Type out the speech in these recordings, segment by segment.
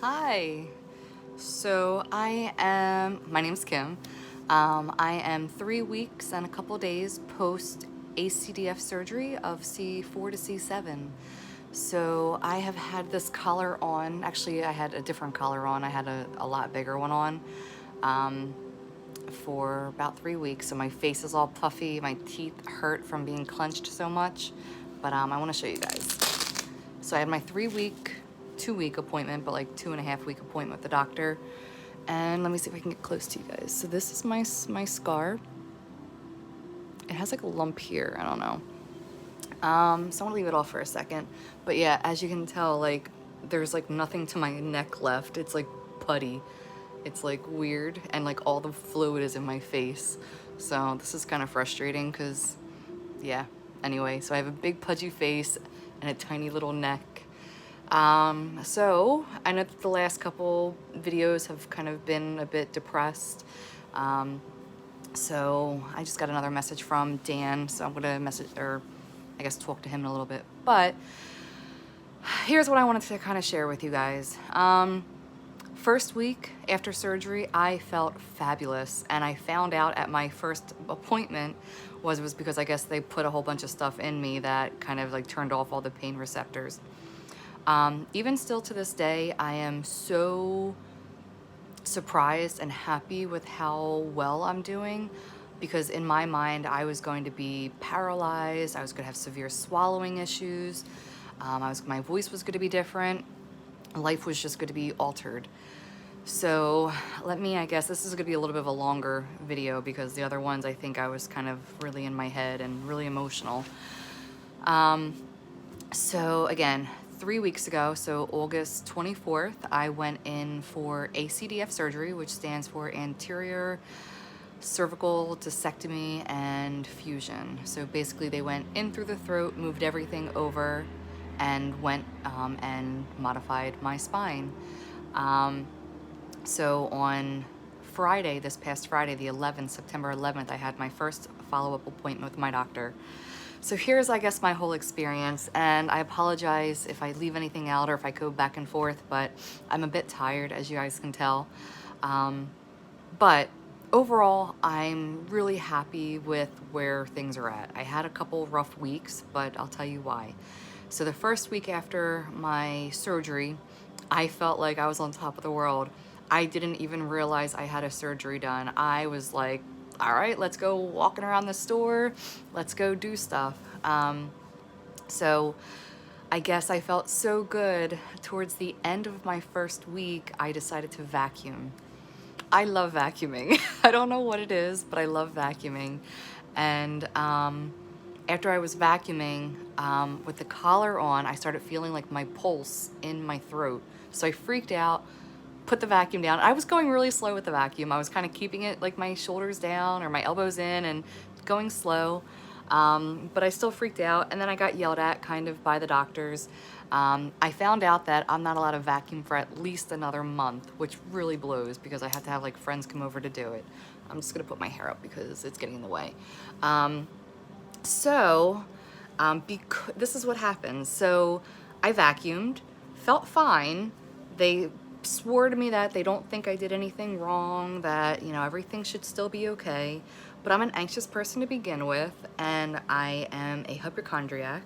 Hi. My name's Kim. I am 3 weeks and a couple days post ACDF surgery of C4 to C7. So I have had this collar on. Actually, I had a different collar on. I had a lot bigger one on for about 3 weeks. So my face is all puffy. My teeth hurt from being clenched so much. But I want to show you guys. So I had my 2-week appointment, but like 2.5-week appointment with the doctor. And let me see if I can get close to you guys. So this is my scar. It has like a lump here, I don't know. So I'm gonna leave it off for a second. But yeah, as you can tell, like there's like nothing to my neck left. It's like putty. It's like weird, and like all the fluid is in my face. So this is kind of frustrating because, yeah. Anyway, so I have a big pudgy face and a tiny little neck. So I know that the last couple videos have kind of been a bit depressed. So I just got another message from Dan, so I'm gonna talk to him in a little bit. But here's what I wanted to kind of share with you guys. First week after surgery, I felt fabulous, and I found out at my first appointment was because I guess they put a whole bunch of stuff in me that kind of like turned off all the pain receptors. Even still to this day, I am so surprised and happy with how well I'm doing, because in my mind, I was going to be paralyzed. I was going to have severe swallowing issues. My voice was going to be different. Life was just going to be altered. So I guess this is going to be a little bit of a longer video, because the other ones I think I was kind of really in my head and really emotional. So again, 3 weeks ago, so August 24th, I went in for ACDF surgery, which stands for anterior cervical discectomy and fusion. So basically they went in through the throat, moved everything over, and went and modified my spine. So on Friday, this past Friday, the 11th, September 11th, I had my first follow-up appointment with my doctor. So here's, I guess, my whole experience, and I apologize if I leave anything out or if I go back and forth, but I'm a bit tired, as you guys can tell. But overall, I'm really happy with where things are at. I had a couple rough weeks, but I'll tell you why. So the first week after my surgery, I felt like I was on top of the world. I didn't even realize I had a surgery done. I was like, all right, let's go walking around the store. Let's go do stuff. So I guess I felt so good. Towards the end of my first week, I decided to vacuum. I love vacuuming. I don't know what it is, but I love vacuuming. And after I was vacuuming, with the collar on, I started feeling like my pulse in my throat. So I freaked out, put the vacuum down. I was going really slow with the vacuum. I was kind of keeping it like my shoulders down or my elbows in and going slow. But I still freaked out, and then I got yelled at kind of by the doctors. I found out that I'm not allowed to vacuum for at least another month, which really blows because I have to have like friends come over to do it. I'm just gonna put my hair up because it's getting in the way. This is what happened. So I vacuumed, felt fine. They swore to me that they don't think I did anything wrong, that, you know, everything should still be okay. But I'm an anxious person to begin with, and I am a hypochondriac.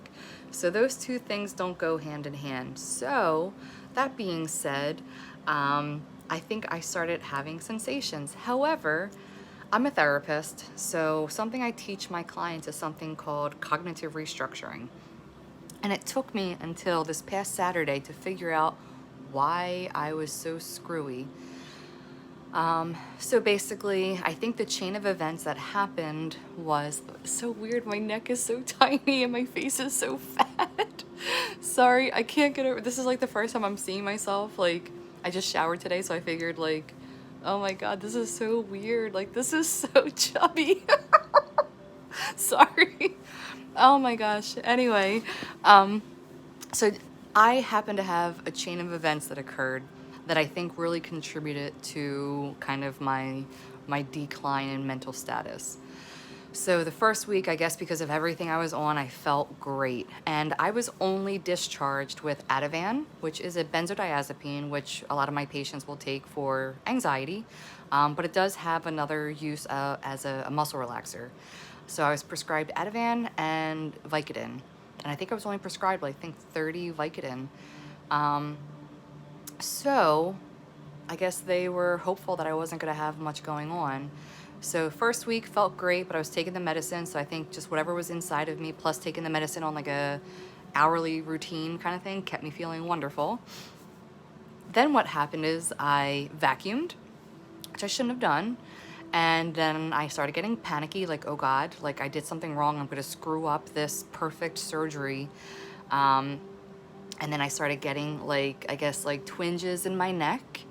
So those two things don't go hand in hand. So that being said, I think I started having sensations. However, I'm a therapist, so something I teach my clients is something called cognitive restructuring. And it took me until this past Saturday to figure out why I was so screwy. So basically, I think the chain of events that happened was so weird. My neck is so tiny and my face is so fat. Sorry, I can't get over. This is like the first time I'm seeing myself. Like, I just showered today, so I figured like, oh my God, this is so weird. Like, this is so chubby. Sorry. Oh my gosh. Anyway, so I happen to have a chain of events that occurred that I think really contributed to kind of my decline in mental status. So the first week, I guess because of everything I was on, I felt great. And I was only discharged with Ativan, which is a benzodiazepine, which a lot of my patients will take for anxiety. But it does have another use as a muscle relaxer. So I was prescribed Ativan and Vicodin. And I think I was only prescribed, like, I think 30 Vicodin. So I guess they were hopeful that I wasn't going to have much going on. So first week felt great, but I was taking the medicine. So I think just whatever was inside of me, plus taking the medicine on like a hourly routine kind of thing, kept me feeling wonderful. Then what happened is I vacuumed, which I shouldn't have done. And then I started getting panicky, like, oh God, like I did something wrong. I'm going to screw up this perfect surgery. And then I started getting like, I guess like twinges in my neck.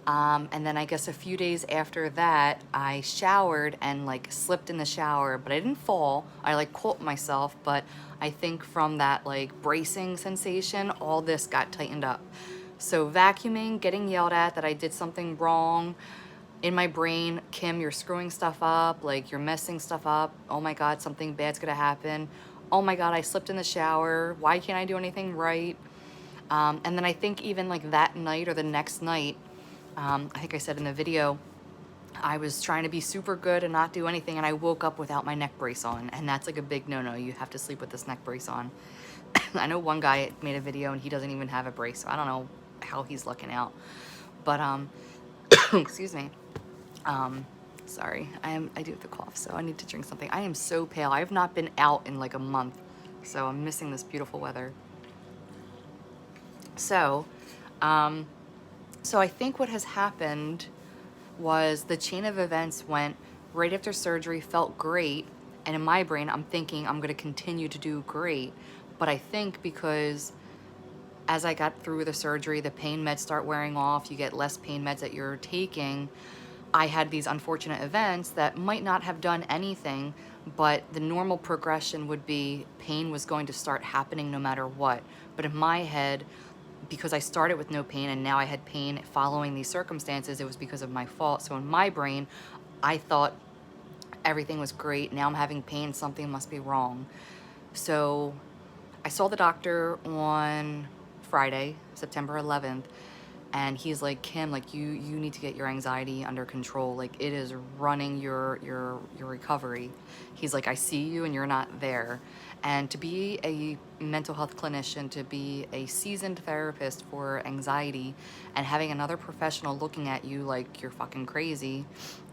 And then I guess a few days after that, I showered and like slipped in the shower, but I didn't fall. I like caught myself, but I think from that like bracing sensation, all this got tightened up. So vacuuming, getting yelled at that I did something wrong. In my brain, Kim, you're screwing stuff up, like you're messing stuff up. Oh my God, something bad's gonna happen. Oh my God, I slipped in the shower. Why can't I do anything right? And then I think even like that night or the next night, I think I said in the video, I was trying to be super good and not do anything, and I woke up without my neck brace on, and that's like a big no-no. You have to sleep with this neck brace on. I know one guy made a video and he doesn't even have a brace, so I don't know how he's looking out. But excuse me. Sorry, I do have the cough, so I need to drink something. I am so pale. I have not been out in like a month, so I'm missing this beautiful weather. So, so I think what has happened was the chain of events went right after surgery, felt great, and in my brain I'm thinking I'm going to continue to do great. But I think because as I got through the surgery, the pain meds start wearing off, you get less pain meds that you're taking. I had these unfortunate events that might not have done anything, but the normal progression would be pain was going to start happening no matter what. But in my head, because I started with no pain and now I had pain following these circumstances, it was because of my fault. So in my brain, I thought everything was great. Now I'm having pain, something must be wrong. So I saw the doctor on Friday, September 11th, and he's like, Kim, like you need to get your anxiety under control. Like it is running your recovery. He's like, I see you and you're not there. And to be a mental health clinician, to be a seasoned therapist for anxiety and having another professional looking at you like you're fucking crazy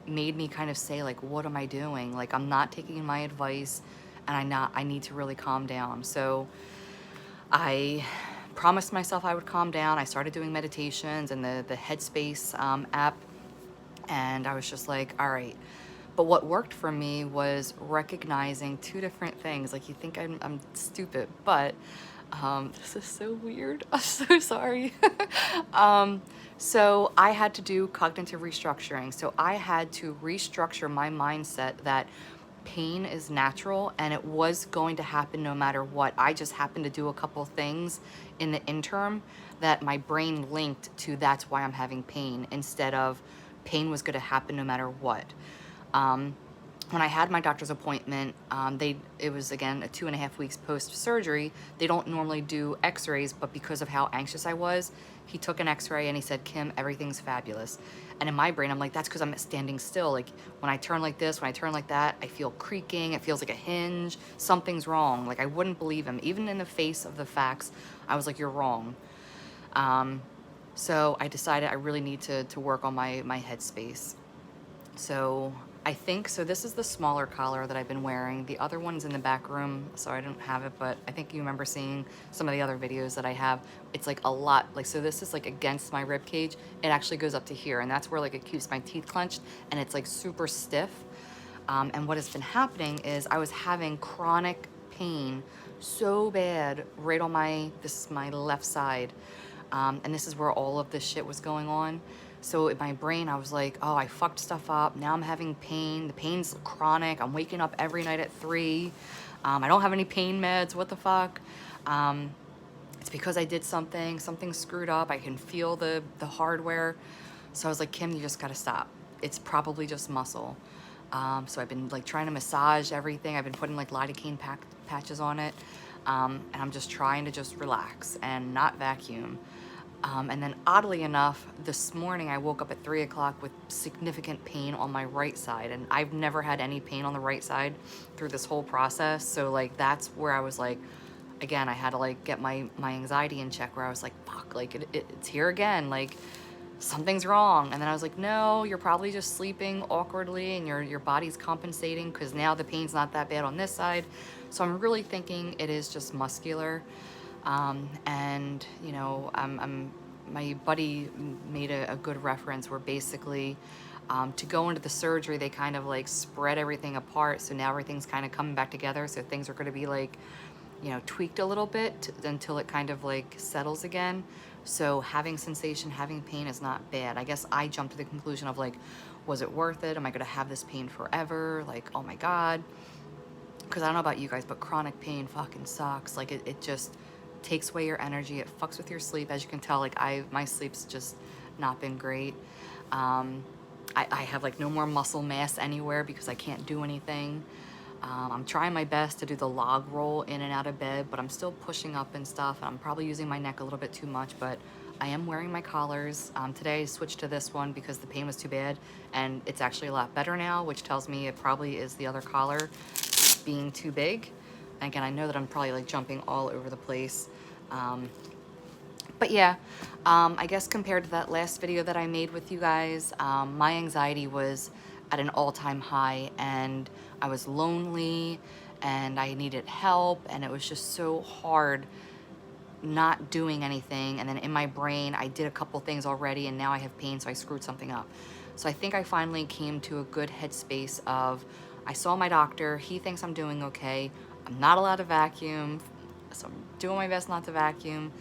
made me kind of say like, what am I doing? Like I'm not taking my advice and I need to really calm down. So I promised myself I would calm down. I started doing meditations and the Headspace app, and I was just like, all right. But what worked for me was recognizing two different things. Like you think I'm stupid, but this is so weird. I'm so sorry. So I had to do cognitive restructuring. So I had to restructure my mindset that pain is natural and it was going to happen no matter what. I just happened to do a couple things in the interim that my brain linked to that's why I'm having pain instead of pain was going to happen no matter what. When I had my doctor's appointment, it was again 2.5 weeks post-surgery. They don't normally do x-rays, but because of how anxious I was, he took an x-ray and he said, Kim, everything's fabulous. And in my brain, I'm like, that's because I'm standing still. Like when I turn like this, when I turn like that, I feel creaking, it feels like a hinge, something's wrong. Like I wouldn't believe him. Even in the face of the facts, I was like, you're wrong. So I decided I really need to work on my headspace. So I think, so this is the smaller collar that I've been wearing. The other one's in the back room, so I don't have it, but I think you remember seeing some of the other videos that I have. It's like a lot, like, so this is like against my rib cage. It actually goes up to here, and that's where like it keeps my teeth clenched, and it's like super stiff. And what has been happening is I was having chronic pain so bad right on this is my left side. And this is where all of this shit was going on. So in my brain, I was like, oh, I fucked stuff up. Now I'm having pain. The pain's chronic. I'm waking up every night at 3. I don't have any pain meds. What the fuck? It's because I did something screwed up. I can feel the hardware. So I was like, Kim, you just gotta stop. It's probably just muscle. So I've been like trying to massage everything. I've been putting like lidocaine patches on it. And I'm just trying to just relax and not vacuum. And then oddly enough, this morning I woke up at 3 o'clock with significant pain on my right side. And I've never had any pain on the right side through this whole process. So like, that's where I was like, again, I had to like get my anxiety in check, where I was like, fuck, like it's here again. Like something's wrong. And then I was like, no, you're probably just sleeping awkwardly and your body's compensating, because now the pain's not that bad on this side. So I'm really thinking it is just muscular. And you know, my buddy made a good reference where basically to go into the surgery, they kind of like spread everything apart. So now everything's kind of coming back together. So things are going to be like, you know, tweaked a little bit until it kind of like settles again. So having sensation, having pain is not bad. I guess I jumped to the conclusion of like, was it worth it? Am I going to have this pain forever? Like, oh my God. Because I don't know about you guys, but chronic pain fucking sucks. Like it just takes away your energy. It fucks with your sleep. As you can tell, like my sleep's just not been great. I have like no more muscle mass anywhere because I can't do anything. I'm trying my best to do the log roll in and out of bed, but I'm still pushing up and stuff. I'm probably using my neck a little bit too much, but I am wearing my collars. Today I switched to this one because the pain was too bad, and it's actually a lot better now, which tells me it probably is the other collar being too big. And again, I know that I'm probably like jumping all over the place. But yeah, I guess compared to that last video that I made with you guys, my anxiety was at an all-time high, and I was lonely and I needed help, and it was just so hard not doing anything. And then in my brain, I did a couple things already and now I have pain, so I screwed something up. So I think I finally came to a good headspace of, I saw my doctor, he thinks I'm doing okay. I'm not allowed to vacuum, so I'm doing my best not to vacuum.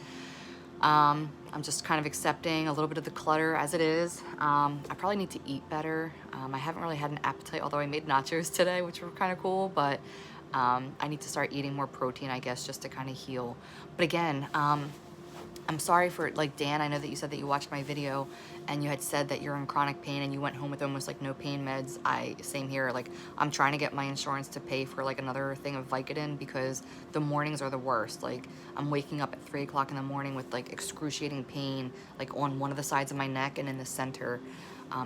I'm just kind of accepting a little bit of the clutter as it is. I probably need to eat better. I haven't really had an appetite, although I made nachos today, which were kind of cool, but I need to start eating more protein, I guess, just to kind of heal. But again, I'm sorry for, like, Dan, I know that you said that you watched my video and you had said that you're in chronic pain and you went home with almost like no pain meds. Same here, like, I'm trying to get my insurance to pay for like another thing of Vicodin, because the mornings are the worst. Like, I'm waking up at 3 o'clock in the morning with like excruciating pain, like on one of the sides of my neck and in the center.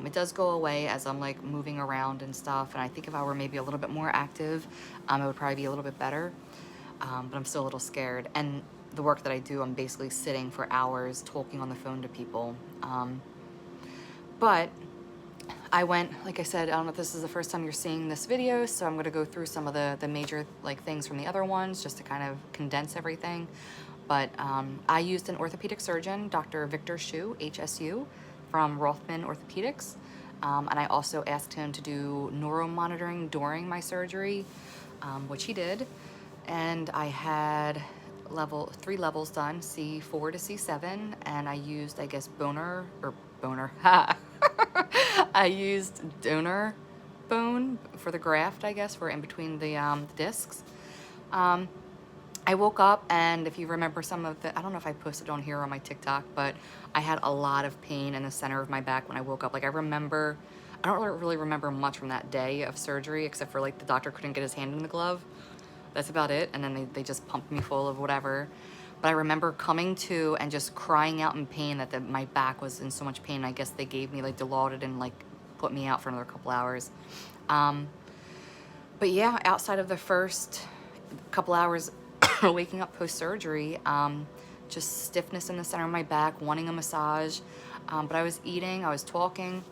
It does go away as I'm like moving around and stuff, and I think if I were maybe a little bit more active, it would probably be a little bit better. But I'm still a little scared. And the work that I do, I'm basically sitting for hours talking on the phone to people. But I went, like I said, I don't know if this is the first time you're seeing this video, so I'm going to go through some of the major like things from the other ones just to kind of condense everything. But I used an orthopedic surgeon, Dr. Victor Shu, HSU, from Rothman Orthopedics. And I also asked him to do neuromonitoring during my surgery, which he did. And I had 3 levels done, C4 to C7, and I used, I guess, I used donor bone for the graft, I guess, for in between the discs. I woke up, and if you remember some of the, I don't know if I posted on here on my TikTok, but I had a lot of pain in the center of my back when I woke up. Like, I don't really remember much from that day of surgery, except for like the doctor couldn't get his hand in the glove. That's about it. And then they just pumped me full of whatever. But I remember coming to and just crying out in pain that my back was in so much pain. I guess they gave me like Dilaudid and like put me out for another couple hours. But yeah, outside of the first couple hours waking up post-surgery, just stiffness in the center of my back, wanting a massage. But I was eating, I was talking.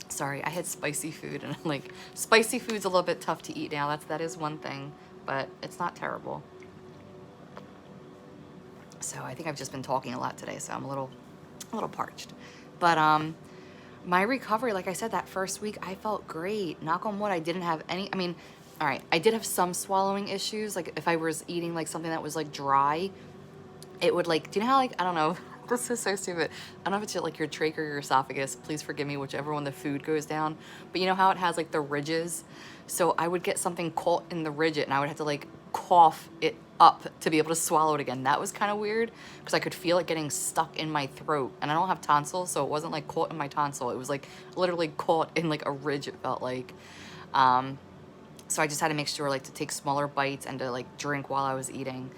Sorry, I had spicy food, and like, spicy food's a little bit tough to eat now. That is one thing, but it's not terrible. So I think I've just been talking a lot today, so I'm a little parched. But my recovery, like I said, that first week I felt great. Knock on wood, I didn't have any. I mean, all right, I did have some swallowing issues. Like if I was eating like something that was like dry, it would like, do you know how like, I don't know, this is so stupid. I don't know if it's like your trach or your esophagus. Please forgive me, whichever one the food goes down. But you know how it has like the ridges? So I would get something caught in the ridge, and I would have to like cough it up to be able to swallow it again. That was kind of weird because I could feel it getting stuck in my throat, and I don't have tonsils, so it wasn't like caught in my tonsil. It was like literally caught in like a ridge, it felt like. So I just had to make sure like to take smaller bites and to like drink while I was eating.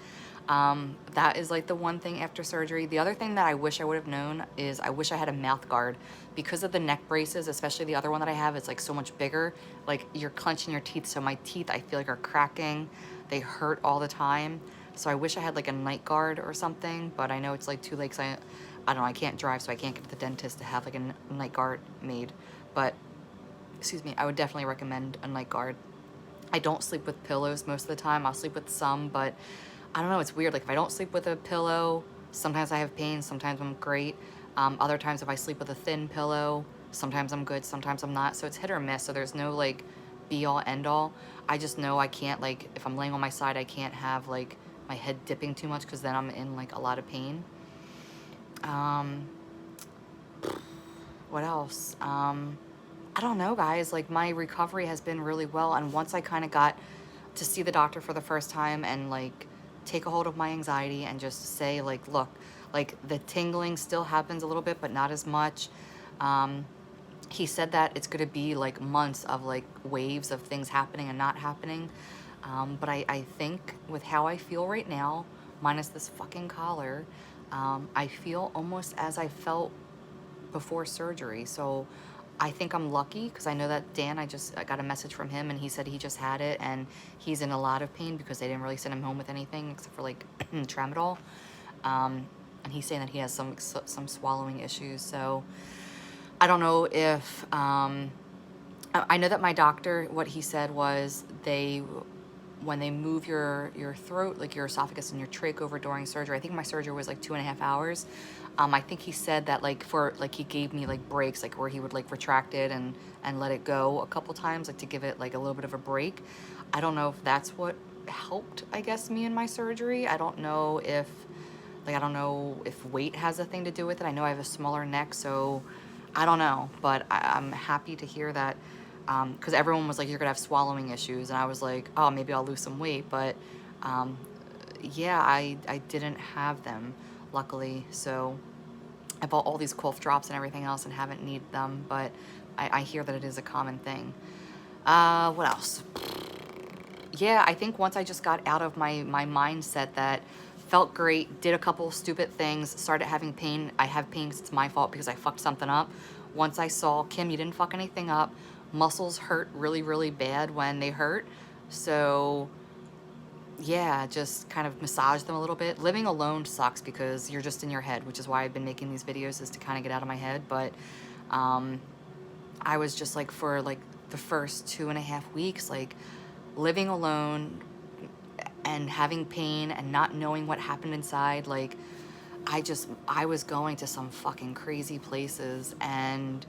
That is like the one thing after surgery. The other thing that I wish I would have known is I wish I had a mouth guard because of the neck braces, especially the other one that I have. It's like so much bigger. Like you're clenching your teeth. So my teeth, I feel like are cracking. They hurt all the time. So I wish I had like a night guard or something, but I know it's like too late 'cause I don't know, I can't drive, so I can't get to the dentist to have like a night guard made. But, excuse me, I would definitely recommend a night guard. I don't sleep with pillows most of the time. I'll sleep with some, but I don't know, it's weird. Like if I don't sleep with a pillow, sometimes I have pain, sometimes I'm great. Other times if I sleep with a thin pillow, sometimes I'm good, sometimes I'm not. So it's hit or miss. So there's no like be all end all. I just know I can't like, if I'm laying on my side, I can't have like my head dipping too much because then I'm in like a lot of pain. What else? I don't know, guys. Like my recovery has been really well. And once I kind of got to see the doctor for the first time and like take a hold of my anxiety and just say like, look, like the tingling still happens a little bit, but not as much. He said that it's going to be like months of like waves of things happening and not happening. But I think with how I feel right now, minus this fucking collar, I feel almost as I felt before surgery. So I think I'm lucky because I know that Dan, I got a message from him and he said he just had it and he's in a lot of pain because they didn't really send him home with anything except for like tramadol. And he's saying that he has some swallowing issues. So I don't know if, I know that my doctor, what he said was when they move your throat, like your esophagus and your trach over during surgery, I think my surgery was like 2.5 hours. I think he said that like he gave me like breaks, like where he would like retract it and let it go a couple times, like to give it like a little bit of a break. I don't know if that's what helped, I guess, me in my surgery. I don't know if weight has a thing to do with it. I know I have a smaller neck, so I don't know, but I'm happy to hear that. Because everyone was like, you're gonna have swallowing issues, and I was like, oh, maybe I'll lose some weight, but yeah, I didn't have them, luckily. So I bought all these cough drops and everything else and haven't needed them, but I hear that it is a common thing. What else? Yeah, I think once I just got out of my mindset that felt great, did a couple stupid things, started having pain. I have pain because it's my fault because I fucked something up. Once I saw, Kim, you didn't fuck anything up. Muscles hurt really, really bad when they hurt. So yeah, just kind of massage them a little bit. Living alone sucks because you're just in your head, which is why I've been making these videos, is to kind of get out of my head. But I was just like, for like the first 2.5 weeks, like living alone and having pain and not knowing what happened inside. Like I was going to some fucking crazy places and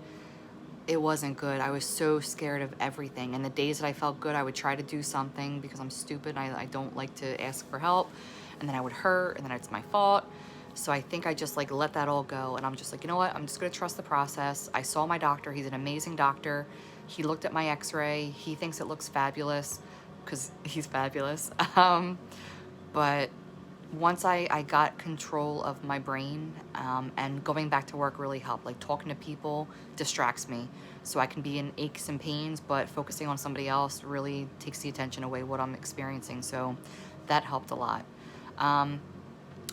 it wasn't good. I was so scared of everything. And the days that I felt good, I would try to do something because I'm stupid. I don't like to ask for help. And then I would hurt and then it's my fault. So I think I just like let that all go. And I'm just like, you know what? I'm just going to trust the process. I saw my doctor. He's an amazing doctor. He looked at my x-ray. He thinks it looks fabulous because he's fabulous. But once I got control of my brain, and going back to work really helped. Like talking to people distracts me. So I can be in aches and pains, but focusing on somebody else really takes the attention away what I'm experiencing. So that helped a lot. And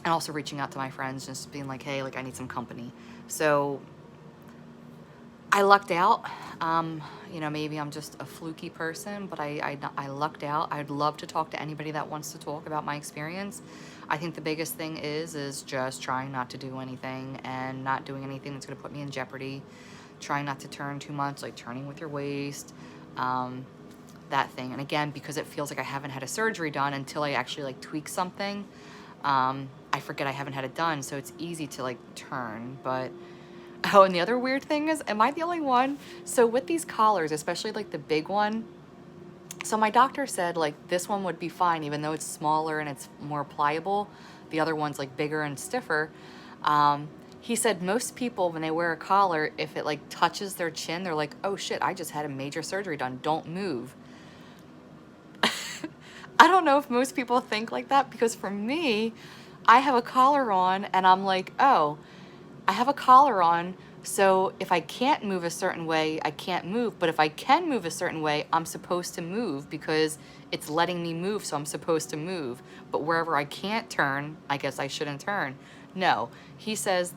also reaching out to my friends, just being like, hey, like I need some company. So I lucked out. You know, maybe I'm just a fluky person, but I lucked out. I'd love to talk to anybody that wants to talk about my experience. I think the biggest thing is just trying not to do anything and not doing anything that's going to put me in jeopardy. Trying not to turn too much, like turning with your waist, that thing. And again, because it feels like I haven't had a surgery done until I actually like tweak something, I forget I haven't had it done, so it's easy to like turn. But oh, and the other weird thing is, am I the only one? So with these collars, especially like the big one, so my doctor said like this one would be fine even though it's smaller and it's more pliable. The other one's like bigger and stiffer. He said most people, when they wear a collar, if it like touches their chin, they're like, oh shit, I just had a major surgery done, don't move. I don't know if most people think like that, because for me, I have a collar on and I'm like, oh, I have a collar on, so if I can't move a certain way, I can't move. But if I can move a certain way, I'm supposed to move because it's letting me move, so I'm supposed to move. But wherever I can't turn, I guess I shouldn't turn. No, he says,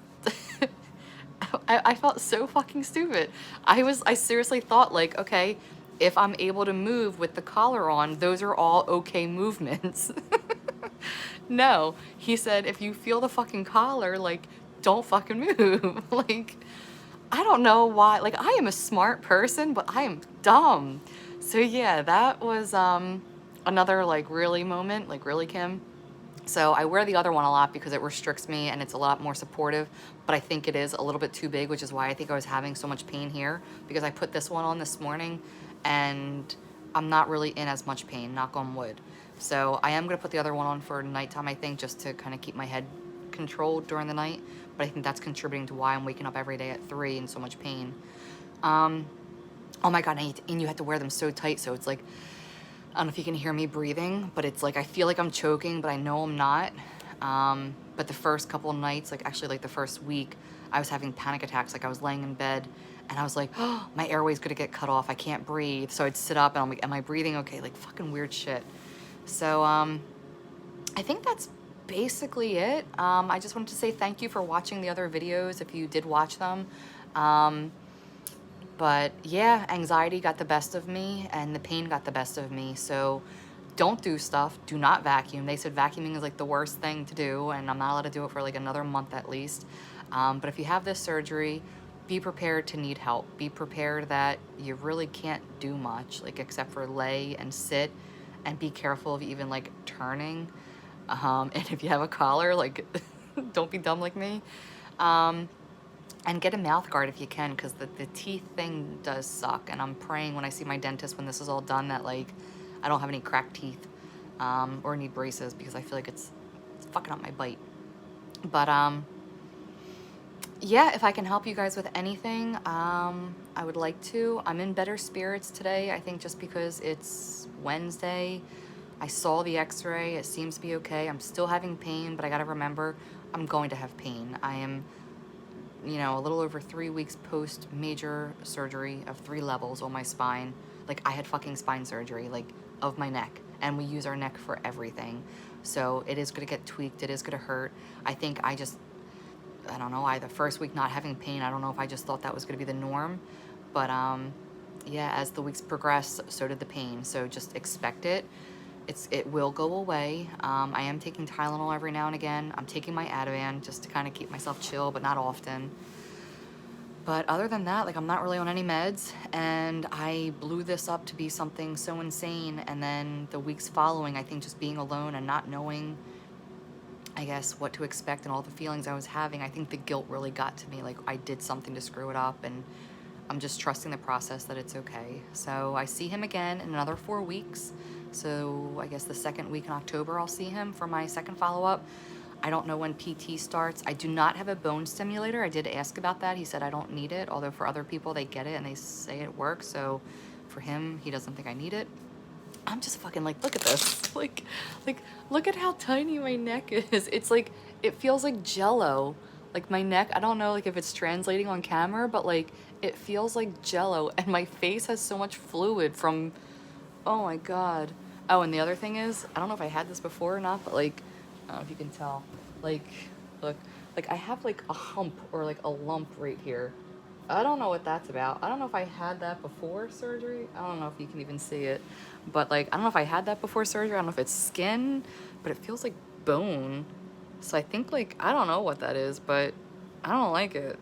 I felt so fucking stupid. I seriously thought like, okay, if I'm able to move with the collar on, those are all okay movements. No, he said, if you feel the fucking collar, like, don't fucking move. Like, I don't know why. Like, I am a smart person, but I am dumb. So yeah, that was another like really moment, like really, Kim. So I wear the other one a lot because it restricts me and it's a lot more supportive, but I think it is a little bit too big, which is why I think I was having so much pain here, because I put this one on this morning and I'm not really in as much pain, knock on wood. So I am gonna put the other one on for nighttime, I think, just to kind of keep my head controlled during the night, but I think that's contributing to why I'm waking up every day at 3 in so much pain. Oh my God, and you have to wear them so tight, so it's like, I don't know if you can hear me breathing, but it's like I feel like I'm choking, but I know I'm not. But the first couple of nights, like actually like the first week, I was having panic attacks. Like I was laying in bed and I was like, oh, my airway's gonna get cut off. I can't breathe. So I'd sit up and I'm like, am I breathing okay? Like fucking weird shit. So I think that's basically it. I just wanted to say thank you for watching the other videos if you did watch them. But yeah, anxiety got the best of me and the pain got the best of me. So don't do stuff. Do not vacuum. They said vacuuming is like the worst thing to do, and I'm not allowed to do it for like another month at least. But if you have this surgery, be prepared to need help. Be prepared that you really can't do much, like except for lay and sit, and be careful of even like turning. And if you have a collar, like don't be dumb like me. And get a mouth guard if you can, because the teeth thing does suck. And I'm praying when I see my dentist when this is all done that like I don't have any cracked teeth or need braces, because I feel like it's fucking up my bite. But yeah, if I can help you guys with anything, I would like to. I'm in better spirits today, I think, just because it's Wednesday. I saw the x-ray. It seems to be okay. I'm still having pain, but I gotta remember I'm going to have pain. I am, you know, a little over 3 weeks post major surgery of 3 levels on my spine. Like I had fucking spine surgery, like of my neck, and we use our neck for everything. So it is gonna get tweaked. It is gonna hurt. I think I don't know, the first week not having pain, I don't know if I just thought that was gonna be the norm, but yeah, as the weeks progress, so did the pain. So just expect it. It will go away. I am taking Tylenol every now and again. I'm taking my Ativan just to kind of keep myself chill, but not often. But other than that, like I'm not really on any meds, and I blew this up to be something so insane. And then the weeks following, I think just being alone and not knowing, I guess, what to expect and all the feelings I was having, I think the guilt really got to me. Like I did something to screw it up, and I'm just trusting the process that it's okay. So I see him again in another 4 weeks. So I guess the second week in October, I'll see him for my second follow-up. I don't know when PT starts. I do not have a bone stimulator. I did ask about that. He said I don't need it, although for other people, they get it and they say it works. So for him, he doesn't think I need it. I'm just fucking like, look at this. Like, look at how tiny my neck is. It's like, it feels like Jello. Like my neck, I don't know like if it's translating on camera, but like it feels like Jello, and my face has so much fluid from, oh my God. Oh, and the other thing is, I don't know if I had this before or not, but like, I don't know if you can tell, like, look, like I have like a hump or like a lump right here. I don't know what that's about. I don't know if I had that before surgery. I don't know if you can even see it, but like, I don't know if I had that before surgery. I don't know if it's skin, but it feels like bone. So I think like, I don't know what that is, but I don't like it.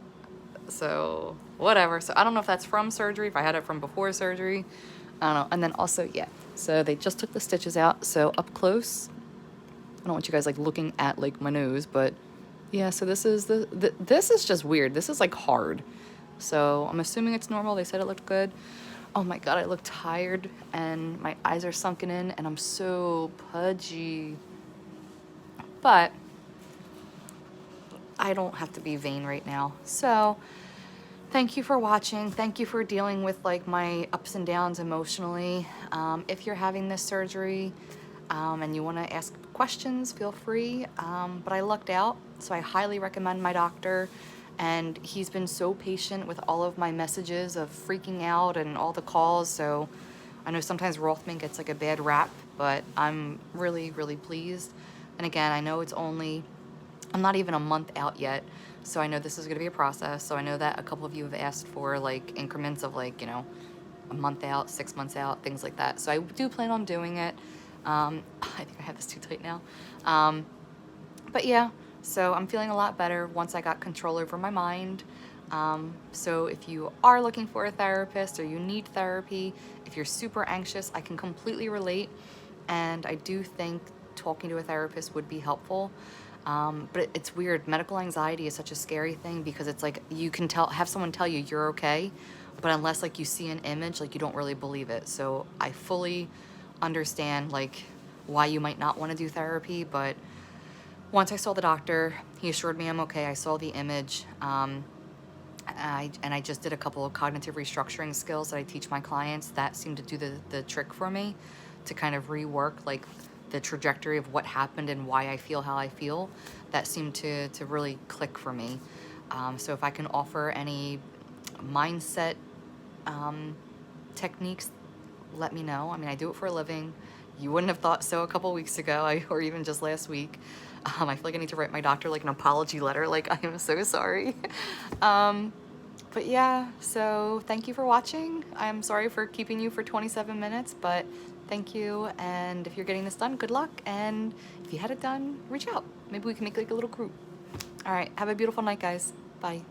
So whatever. So I don't know if that's from surgery, if I had it from before surgery. I don't know. And then also, yeah, so they just took the stitches out. So up close, I don't want you guys like looking at like my nose, but yeah, so this is this is just weird. This is like hard. So I'm assuming it's normal. They said it looked good. Oh my God, I look tired and my eyes are sunken in and I'm so pudgy. But I don't have to be vain right now. So thank you for watching. Thank you for dealing with like my ups and downs emotionally. If you're having this surgery and you want to ask questions, feel free. But I lucked out, so I highly recommend my doctor. and he's been so patient with all of my messages of freaking out and all the calls. So I know sometimes Rothman gets like a bad rap, but I'm really, really pleased. And again, I know I'm not even a month out yet, so I know this is going to be a process. So I know that a couple of you have asked for like increments of like, a month out, 6 months out, things like that. So I do plan on doing it. I think I have this too tight now. But yeah, so I'm feeling a lot better once I got control over my mind. So if you are looking for a therapist or you need therapy, if you're super anxious, I can completely relate. And I do think talking to a therapist would be helpful. But it's weird. Medical anxiety is such a scary thing because it's like you can have someone tell you you're okay, but unless like you see an image, like you don't really believe it. So I fully understand like why you might not want to do therapy, but once I saw the doctor, he assured me I'm okay. I saw the image. I just did a couple of cognitive restructuring skills that I teach my clients that seem to do the trick for me to kind of rework like the trajectory of what happened and why I feel how I feel. That seemed to really click for me. So if I can offer any mindset techniques, let me know. I mean, I do it for a living. You wouldn't have thought so a couple weeks ago, or even just last week. I feel like I need to write my doctor like an apology letter, like I am so sorry. But yeah, so thank you for watching. I'm sorry for keeping you for 27 minutes, but thank you. And if you're getting this done, good luck. And if you had it done, reach out. Maybe we can make like a little group. All right, have a beautiful night, guys. Bye.